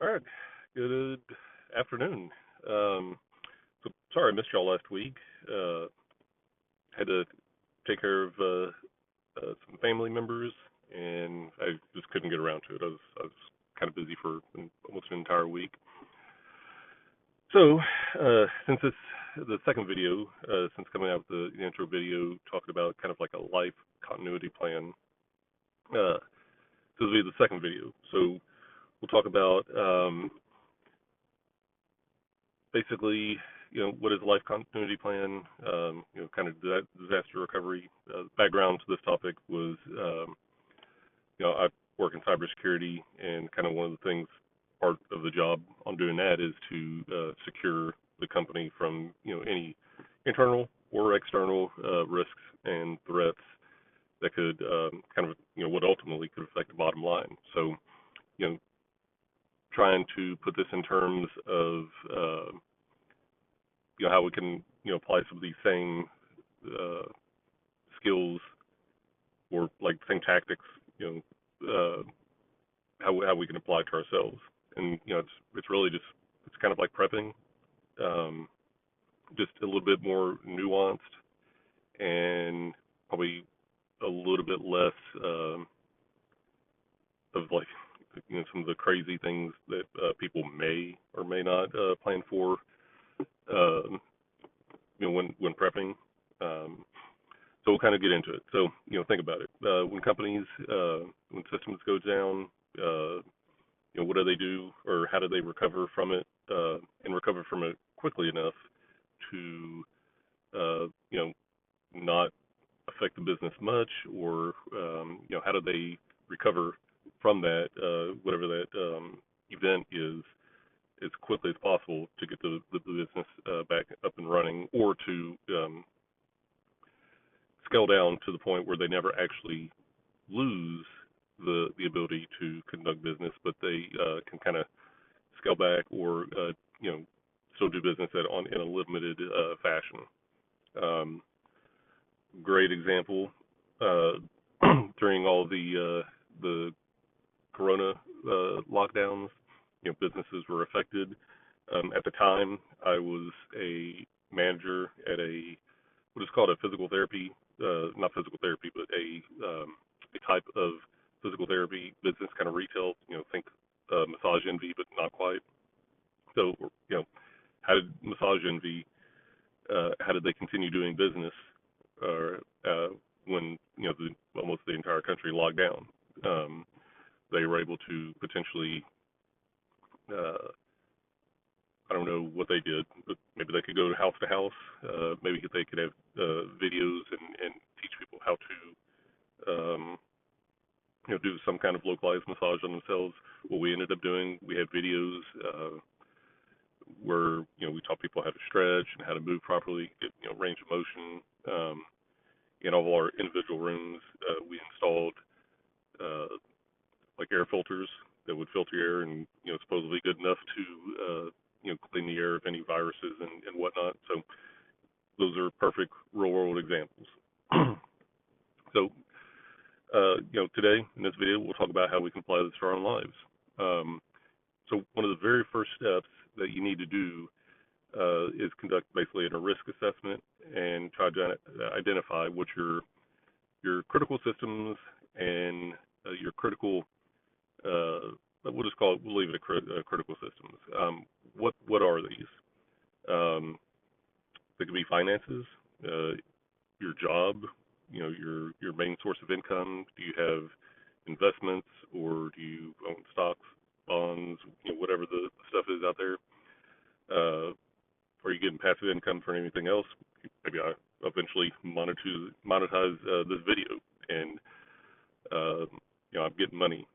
All right. Good afternoon. So sorry I missed y'all last week. Uh, had to take care of some family members, and I just couldn't get around to it. I was kind of busy for almost an entire week. So since it's the second video, since coming out with the intro video talking about kind of like a life continuity plan, this will be the second video. So we'll talk about basically, what is a life continuity plan? Kind of disaster recovery. Background to this topic was, I work in cybersecurity, and kind of one of the things, part of the job on doing that is to secure the company from, any internal or external risks and threats that could kind of, what ultimately could affect the bottom line. So, you know, trying to put this in terms of how we can apply some of these same uh, skills or like same tactics, how we can apply to ourselves. And it's really just, it's kind of like prepping, um, just a little bit more nuanced, and probably a little bit less of like some of the crazy things that people may or may not plan for, um, when prepping. Um, so we'll kind of get into it. So think about it. When companies, when systems go down, what do they do, or how do they recover from it, and recover from it quickly enough to, not affect the business much, or how do they recover from that, whatever that event is, as quickly as possible to get the business back up and running, or to scale down to the point where they never actually lose the ability to conduct business, but they can kind of scale back, or still do business in a limited fashion. Um, Great example, uh, during all the Corona lockdowns, businesses were affected. At the time, I was a manager at what is called a physical therapy, not physical therapy, but a type of physical therapy business, kind of retail. Think Massage Envy, but not quite. So, how did Massage Envy? How did they continue doing business, or when almost the entire country locked down? Um, they were able to potentially, uh, I don't know what they did, but maybe they could go house to house. Maybe they could have videos, and teach people how to, do some kind of localized massage on themselves. What we ended up doing, we had videos where we taught people how to stretch and how to move properly, get range of motion. In all of our individual rooms, we installed uh, like air filters that would filter air, and supposedly good enough to clean the air of any viruses and whatnot. So those are perfect real world examples. So today in this video we'll talk about how we can apply this to our own lives. Um, so one of the very first steps that you need to do is conduct basically a risk assessment, and try to identify what your critical systems and your critical, we'll just call it, we'll leave it at critical systems. What are these? They could be finances, uh, your job, your main source of income. Do you have investments, or do you own stocks, bonds, whatever the stuff is out there? Are you getting passive income for anything else? Maybe I eventually monetize this video, and uh, I'm getting money.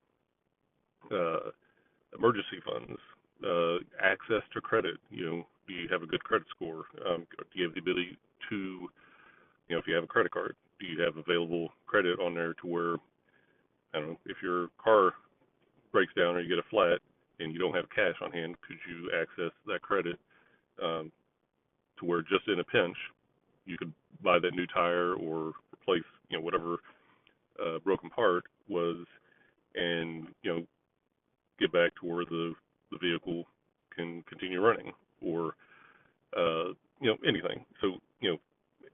Uh, Emergency funds, access to credit. Do you have a good credit score? Do you have the ability to, if you have a credit card, do you have available credit on there to where, I don't know, if your car breaks down or you get a flat and you don't have cash on hand, could you access that credit, um, to where just in a pinch you could buy that new tire, or replace whatever broken part was, and get back to where the vehicle can continue running, or anything. So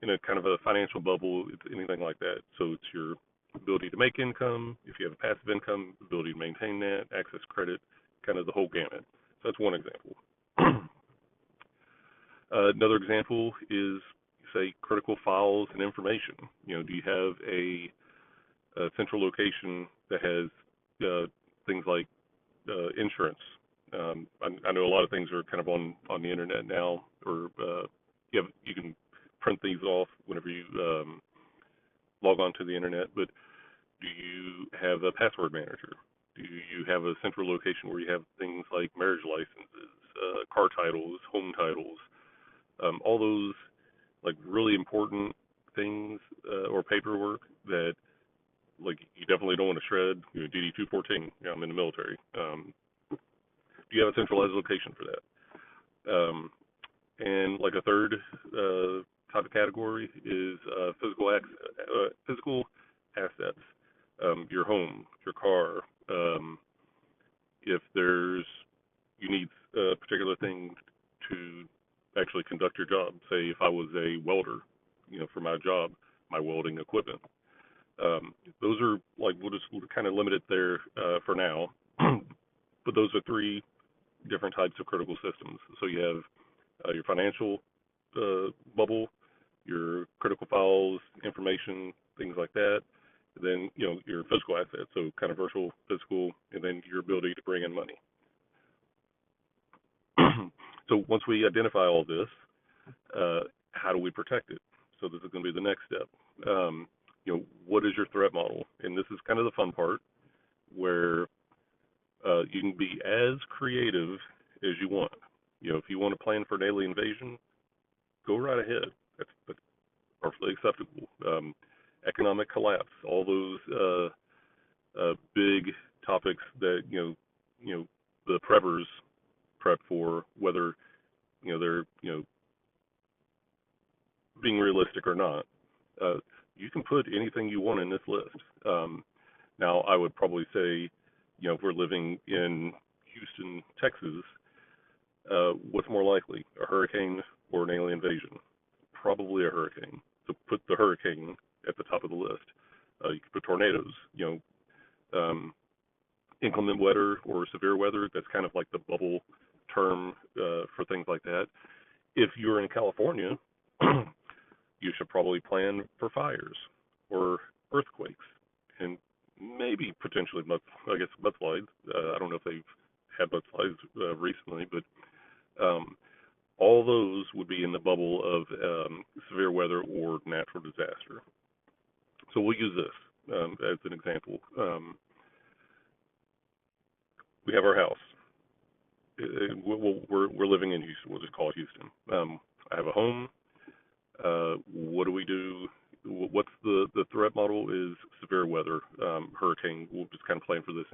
in a kind of a financial bubble, it's anything like that. So it's your ability to make income, if you have a passive income, ability to maintain that, access credit, kind of the whole gamut. So that's one example. Another example is, say, critical files and information. Do you have a central location that has things like insurance? I know a lot of things are kind of on the internet now, or you can print these off whenever you log on to the internet. But do you have a password manager? Do you have a central location where you have things like marriage licenses, car titles, home titles, all those like really important things or paperwork that like you definitely don't want to shred? DD 214. I'm in the military. Do you have a centralized location for that? And like a third type of category is physical assets, your home, your car. If you need a particular thing to actually conduct your job. Say if I was a welder, for my job, my welding equipment. Those are like we'll kind of limit it there for now. But those are three different types of critical systems. So you have your financial bubble, your critical files, information, things like that. Then your physical assets, so kind of virtual, physical, and then your ability to bring in money. So once we identify all this, how do we protect it? So this is going to be the next step. What is your threat model? And this is kind of the fun part, where you can be as creative as you want. If you want to plan for an alien invasion, go right ahead. That's perfectly acceptable. Economic collapse, all those big topics that the preppers prep for, whether they're being realistic or not. You can put anything you want in this list. Now, I would probably say, if we're living in Houston, Texas, what's more likely, a hurricane or an alien invasion? Probably a hurricane. So put the hurricane at the top of the list. You could put tornadoes, inclement weather or severe weather. That's kind of like the bubble term for things like that. If you're in California, you should probably plan for fires or earthquakes and maybe potentially mudslides. I don't know if they've had mudslides recently, but all those would be in the bubble of severe weather or natural disaster. So we'll use this as an example. We have our house. We're living in Houston. We'll just call it Houston. I have a home. What do we do? What's the threat model is severe weather, hurricane. We'll just kind of plan for this.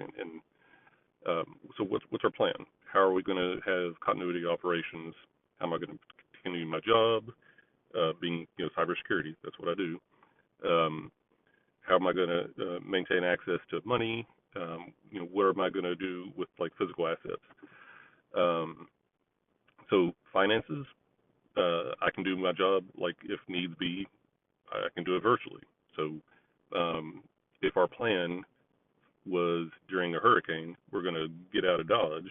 So what's our plan? How are we going to have continuity operations? How am I going to continue my job? Being cybersecurity, that's what I do. How am I going to maintain access to money? What am I going to do with like physical assets? So finances, I can do my job like if needs be, I can do it virtually. So if our plan was during a hurricane, we're going to get out of Dodge,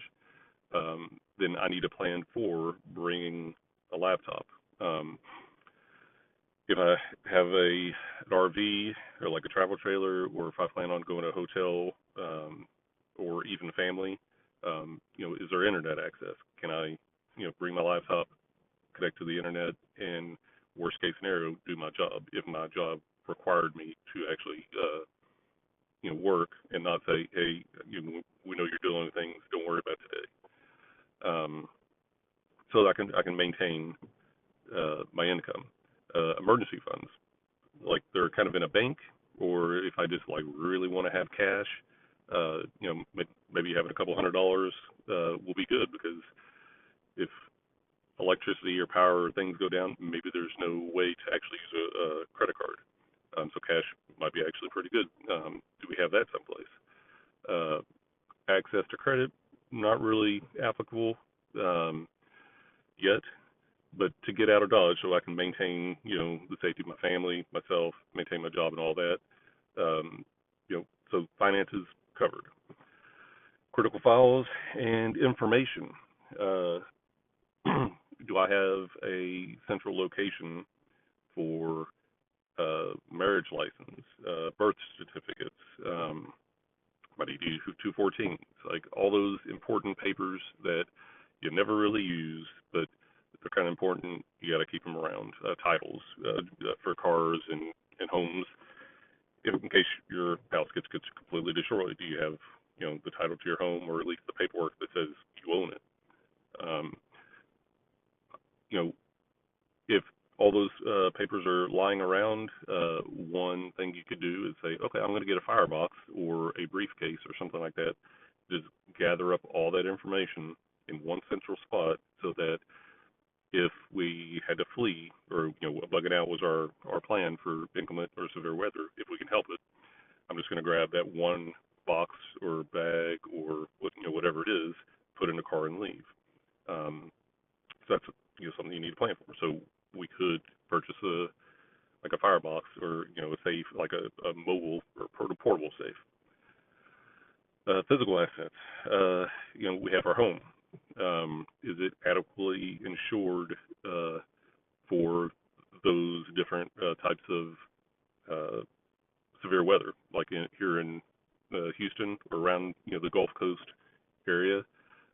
then I need a plan for bringing a laptop. If I have an RV or like a travel trailer, or if I plan on going to a hotel or even family, is there internet access? Can I, bring my laptop, connect to the internet, and worst case scenario, do my job if my job required me to actually, work and not say, hey, we know you're dealing with things, don't worry about today. So I can maintain my income. Emergency funds, like they're kind of in a bank, or if I just like really want to have cash, maybe having a couple $100 will be good, because if electricity or power or things go down, maybe there's no way to actually use a credit card. So cash might be actually pretty good. Do we have that someplace? Access to credit, not really applicable yet, but to get out of Dodge so I can maintain, the safety of my family, myself, maintain my job and all that. Um, so finances covered. Critical files and information. Uh, do I have a central location for marriage license, birth certificates, my DD 214s, like all those important papers that you never really use, but they're kind of important. You got to keep them around. Titles for cars and homes, in case your house gets completely destroyed. Do you have the title to your home, or at least the paperwork that says you own it? Um, you know, if all those papers are lying around, one thing you could do is say, okay, I'm going to get a firebox or a briefcase or something like that. Just gather up all that information in one central spot so that if we had to flee or, bugging out was our plan for inclement or severe weather, if we can help it, I'm just going to grab that one box or bag or whatever it is, put in the car and leave. So that's something you need to plan for. So we could purchase a firebox or a safe, like a mobile or portable safe. Physical assets. We have our home. Is it adequately insured for those different types of severe weather, like here in Houston or around the Gulf Coast area?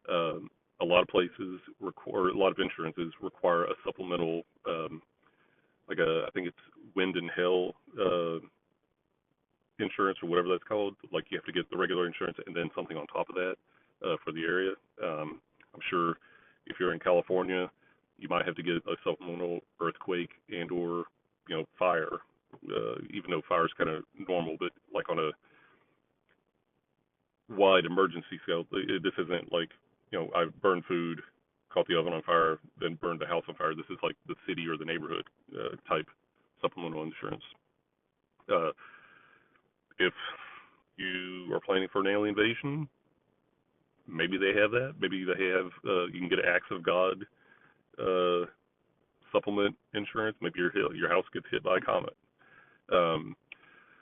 A lot of places require, a lot of insurances require a supplemental, I think it's wind and hail insurance or whatever that's called. Like you have to get the regular insurance and then something on top of that for the area. I'm sure if you're in California, you might have to get a supplemental earthquake and or fire. Even though fire is kind of normal, but like on a wide emergency scale, this isn't like I burned food, caught the oven on fire, then burned the house on fire. This is like the city or the neighborhood type supplemental insurance. If you are planning for an alien invasion, maybe they have that. Maybe they have. You can get an acts of God uh, supplement insurance. Maybe your house gets hit by a comet. Um,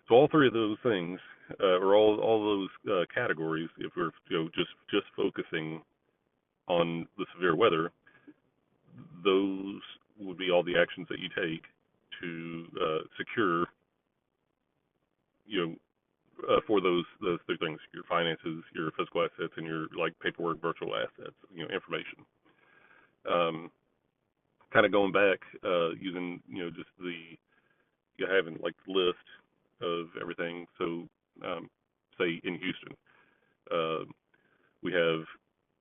so all three of those things, or all those categories, if we're just focusing on the severe weather, those would be all the actions that you take to secure, for those three things: your finances, your physical assets, and your like paperwork, virtual assets, information. Kind of going back, using just having like the list of everything. So, say in Houston, uh, we have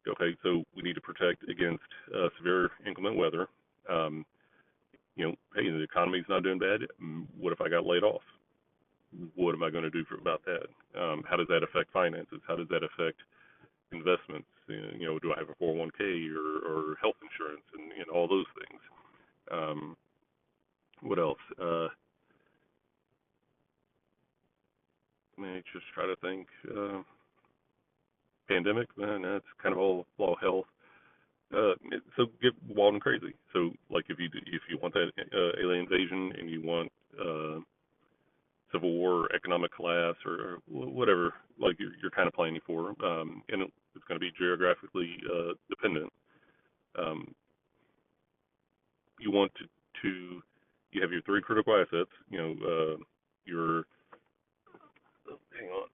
okay, so we need to protect against severe inclement weather. Um, hey, the economy's not doing bad. What if I got laid off? What am I going to do about that? How does that affect finances? How does that affect investments? Do I have a 401k or health insurance and all those things? What else? Let me just try to think. Pandemic, man, that's kind of all health. So get wild and crazy. So like if you want that alien invasion and you want civil war, or economic collapse, or whatever, like you're kind of planning for, and it's going to be geographically dependent. Um, you want to you have your three critical assets. Your hang on.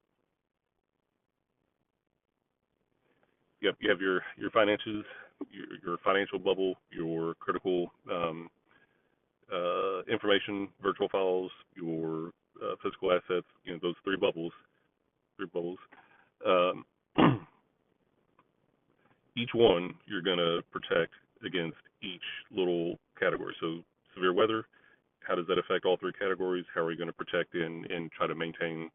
You have your finances, your financial bubble, your critical information, virtual files, your physical assets. Those three bubbles. Three bubbles. Um, each one you're going to protect against each little category. So severe weather, how does that affect all three categories? How are you going to protect and try to maintain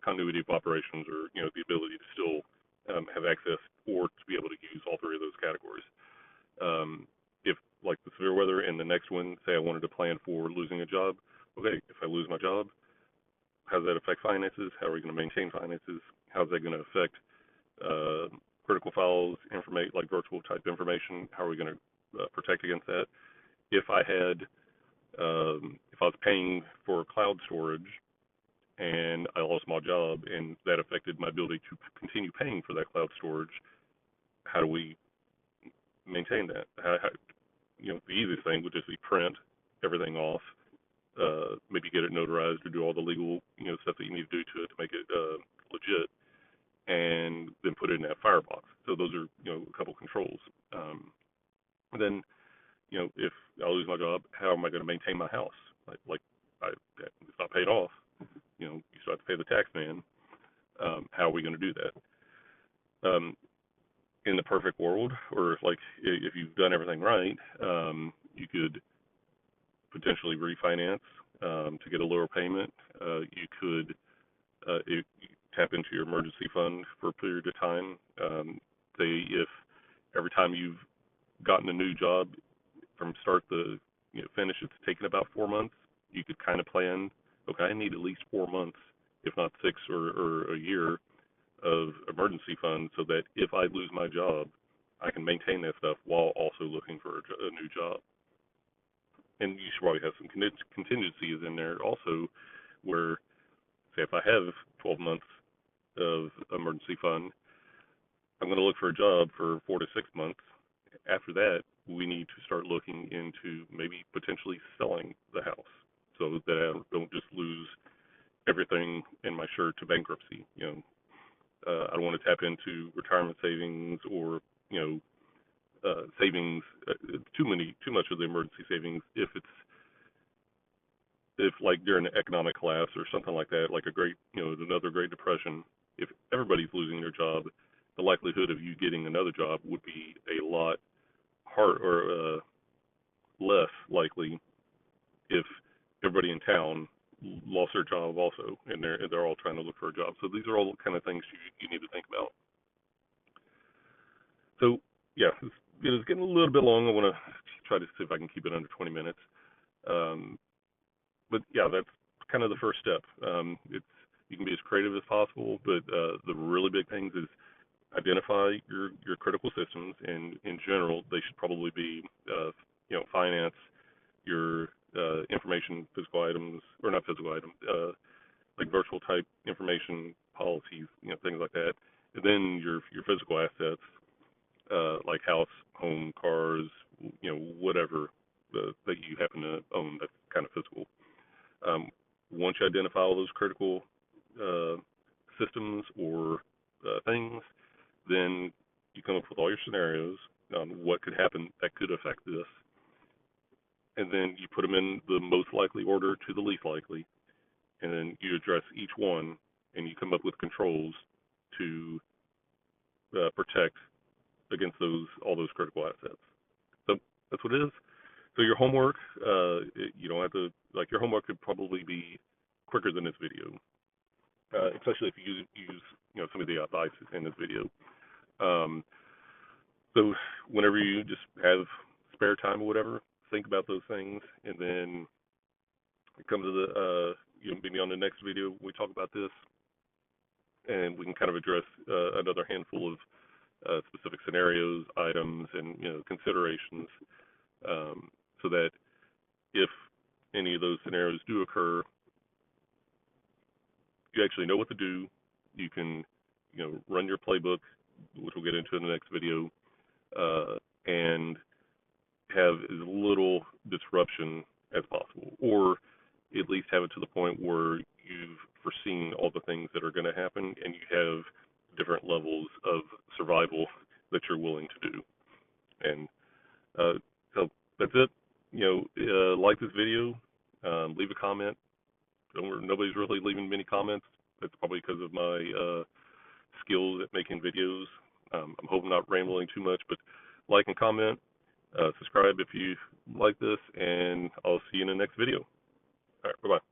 continuity of operations, or the ability to still have access or to be able to use all three of those categories? If like the severe weather and the next one, say I wanted to plan for losing a job, okay, if I lose my job, how does that affect finances? How are we going to maintain finances? How's that going to affect critical files, like virtual type information, how are we going to protect against that? If I was paying for cloud storage and I lost my job and that affected my ability to continue paying for that cloud storage, how do we maintain that? The easiest thing would just be print everything off, maybe get it notarized or do all the legal, stuff that you need to do to make it legit, and then put it in that firebox. So those are, a couple controls. Then, if I lose my job, how am I going to maintain my house? It's not paid off. You still have to pay the tax man. How are we going to do that? In the perfect world, or if you've done everything right, you could potentially refinance to get a lower payment. You could tap into your emergency fund for a period of time. Say if every time you've gotten a new job from start to finish, it's taken about 4 months, you could kind of plan, okay, I need at least 4 months, if not 6 or a year, of emergency funds so that if I lose my job, I can maintain that stuff while also looking for a new job. And you should probably have some contingencies in there also, where, say, if I have 12 months of emergency fund, I'm going to look for a job for 4 to 6 months. After that, we need to start looking into maybe potentially selling the house so that I don't just lose everything in my shirt to bankruptcy. I don't want to tap into retirement savings or savings, too much of the emergency savings if like during an economic collapse or something like that, like another Great Depression. If everybody's losing their job, the likelihood of you getting another job would be a lot less likely if everybody in town lost their job also, and they're all trying to look for a job. So these are all the kind of things you need to think about. So yeah, it's getting a little bit long. I want to try to see if I can keep it under 20 minutes. But yeah, that's kind of the first step. You can be as creative as possible, but the really big things is identify your critical systems, and in general, they should probably be finance, your information, physical items, or not physical items, like virtual type information, policies, things like that. And then your physical assets, like house, home, cars, whatever that you happen to own that's kind of physical. Once you identify all those critical systems or things, then you come up with all your scenarios on what could happen that could affect this, and then you put them in the most likely order to the least likely, and then you address each one, and you come up with controls to protect against all those critical assets. So that's what it is. So your homework, you don't have to, your homework could probably be quicker than this video, especially if you use some of the advice in this video. So whenever you just have spare time or whatever, think about those things, and then come to the maybe on the next video we talk about this, and we can kind of address another handful of specific scenarios, items, and considerations, so that if any of those scenarios do occur, you actually know what to do. You can run your playbook, which we'll get into in the next video, and have as little disruption as possible, or at least have it to the point where you've foreseen all the things that are going to happen, and you have different levels of survival that you're willing to do. And so that's it. Like this video, leave a comment. Nobody's really leaving many comments. That's probably because of my skills at making videos. I'm hoping not rambling too much, but like and comment, subscribe if you like this, and I'll see you in the next video. All right, bye-bye.